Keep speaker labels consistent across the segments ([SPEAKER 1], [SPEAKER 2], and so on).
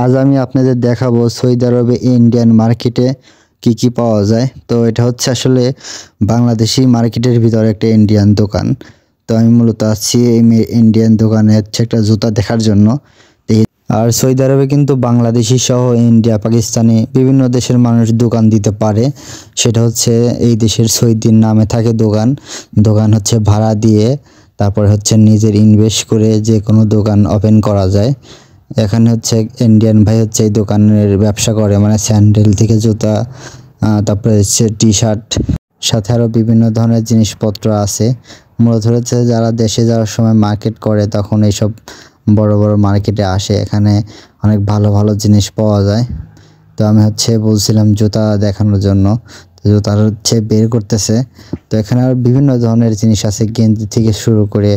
[SPEAKER 1] আজ আমি আপনাদের দেখাবো সৌদি আরবে ইন্ডিয়ান মার্কেটে কি কি পাওয়া যায়। তো এটা হচ্ছে আসলে বাংলাদেশি মার্কেটের ভিতরে একটা ইন্ডিয়ান দোকান। তো আমি মূলত আছি এই ইন্ডিয়ান দোকানে হচ্ছে একটা জুতা দেখার জন্য। আর সৌদি আরবে কিন্তু বাংলাদেশি সহ ইন্ডিয়া, পাকিস্তানি বিভিন্ন দেশের মানুষ দোকান দিতে পারে। সেটা হচ্ছে এই দেশের সৌদির নামে থাকে দোকান। দোকান হচ্ছে ভাড়া দিয়ে তারপরে হচ্ছে নিজের ইনভেস্ট করে যে কোনো দোকান ওপেন করা যায়। এখানে হচ্ছে ইন্ডিয়ান ভাই হচ্ছে এই দোকানের ব্যবসা করে, মানে স্যান্ডেল থেকে জুতা, তারপরে হচ্ছে টি শার্ট, সাথে আরও বিভিন্ন ধরনের জিনিসপত্র আছে। মূলত হচ্ছে যারা দেশে যাওয়ার সময় মার্কেট করে তখন এইসব বড় বড় মার্কেটে আসে, এখানে অনেক ভালো ভালো জিনিস পাওয়া যায়। তো আমি হচ্ছে বলছিলাম জুতা দেখানোর জন্য, তো জুতা হচ্ছে বের করতেছে। তো এখানে আর বিভিন্ন ধরনের জিনিস আছে, গেঞ্জি থেকে শুরু করে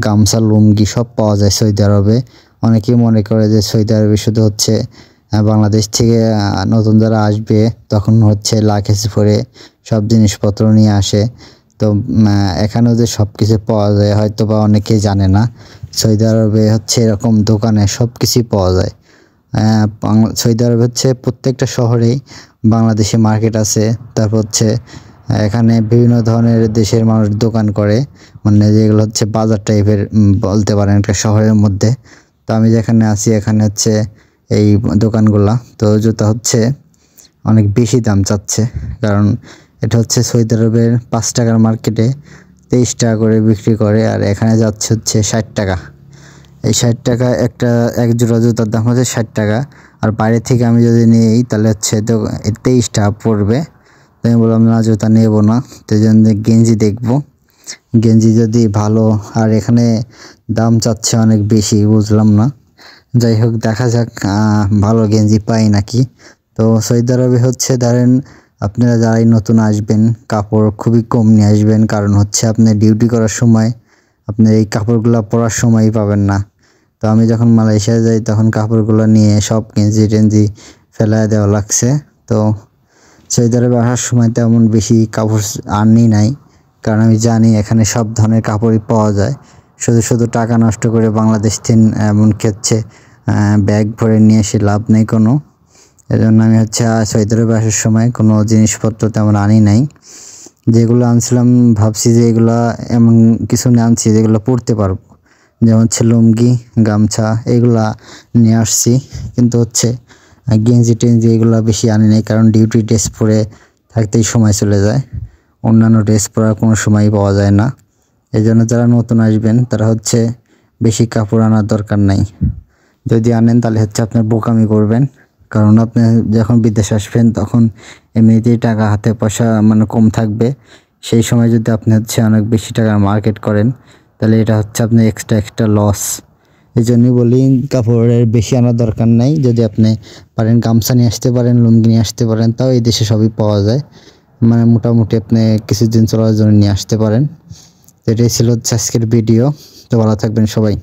[SPEAKER 1] গামছা, লুঙ্গি সব পাওয়া যায় সৌদি আরবে। অনেকেই মনে করে যে সৌদি আরবে শুধু হচ্ছে বাংলাদেশ থেকে নতুন যারা আসবে তখন হচ্ছে লাগেজ ভরে সব জিনিসপত্র নিয়ে আসে। তো এখানেও যে সব কিছু পাওয়া যায় হয়তো বা অনেকেই জানে না। সৌদি আরবে হচ্ছে এরকম দোকানে সব কিছুই পাওয়া যায়। সৌদি আরবে হচ্ছে প্রত্যেকটা শহরেই বাংলাদেশি মার্কেট আছে। তারপর হচ্ছে এখানে বিভিন্ন ধরনের দেশের মানুষ দোকান করে, মানে যেগুলো হচ্ছে বাজার টাইপের বলতে পারেন একটা শহরের মধ্যে। তো আমি যেখানে আছি এখানে হচ্ছে এই দোকানগুলা। তো জুতা হচ্ছে অনেক বেশি দাম চাচ্ছে, কারণ এটা হচ্ছে সৌদি আরবের 5 টাকার মার্কেটে 23 টাকা করে বিক্রি করে, আর এখানে যাচ্ছে হচ্ছে 60 টাকা। এই 60 টাকা এক জোড়া জুতার দাম হচ্ছে 60 টাকা। আর বাইরে থেকে আমি যদি নিই তাহলে হচ্ছে তো 23 টাকা পড়বে। তো আমি বললাম না, জুতা নেব না। তো এই জন্য গেঞ্জি দেখবো, গেঞ্জি যদি ভালো, আর এখানে দাম চাচ্ছে অনেক বেশি, বুঝলাম না। যাই হোক, দেখা যাক ভালো গেঞ্জি পাই নাকি। তো সৌদি আরবে হচ্ছে ধরেন আপনারা যারাই নতুন আসবেন কাপড় খুবই কম নিয়ে আসবেন, কারণ হচ্ছে আপনি ডিউটি করার সময় আপনি এই কাপড়গুলো পরার সময়ই পাবেন না। তো আমি যখন মালয়েশিয়া যাই তখন কাপড়গুলো নিয়ে সব গেঞ্জি টেঞ্জি ফেলায় দেওয়া লাগছে। তো সৌদি আরবে আসার সময় তেমন বেশি কাপড় আনি নাই, কারণ আমি জানি এখানে সব ধরনের কাপড়ই পাওয়া যায়। শুধু শুধু টাকা নষ্ট করে বাংলাদেশ থেকে এমন হচ্ছে ব্যাগ ভরে নিয়ে এসে লাভ নেই কোনো। এজন্য আমি হচ্ছে সৌদি আরবে আসার সময় কোনো জিনিসপত্র তেমন আনি নাই। যেগুলো আনছিলাম ভাবছি যে এগুলো এমন কিছু আনছি যেগুলো পরতে পারবো, যেমন হচ্ছে লুঙ্গি, গামছা এগুলা নিয়ে আসছি। কিন্তু হচ্ছে গেঞ্জি টেঞ্জি এগুলো বেশি আনি নাই, কারণ ডিউটি ড্রেস পরে থাকতেই সময় চলে যায়, অন্যান্য ড্রেস পরার কোনো সময়ই পাওয়া যায় না। এই জন্য যারা নতুন আসবেন তারা হচ্ছে বেশি কাপড় আনার দরকার নাই। যদি আনেন তাহলে হচ্ছে আপনার বোকামি করবেন, কারণ আপনি যখন বিদেশে আসবেন তখন এমনিতেই টাকা হাতে পয়সা মানে কম থাকবে। সেই সময় যদি আপনি হচ্ছে অনেক বেশি টাকার মার্কেট করেন তাহলে এটা হচ্ছে আপনি এক্সট্রা লস। এই জন্যই বলি কাপড়ের বেশি আনার দরকার নাই। যদি আপনি পারেন গামছা নিয়ে আসতে পারেন, লুঙ্গি নিয়ে আসতে পারেন, তাও এই দেশে সবই পাওয়া যায়। মানে মোটামুটি আপনি কিছুদিন চলার জন্য নিয়ে আসতে পারেন। তো এটাই ছিল আজকের ভিডিও। তো ভালো থাকবেন সবাই।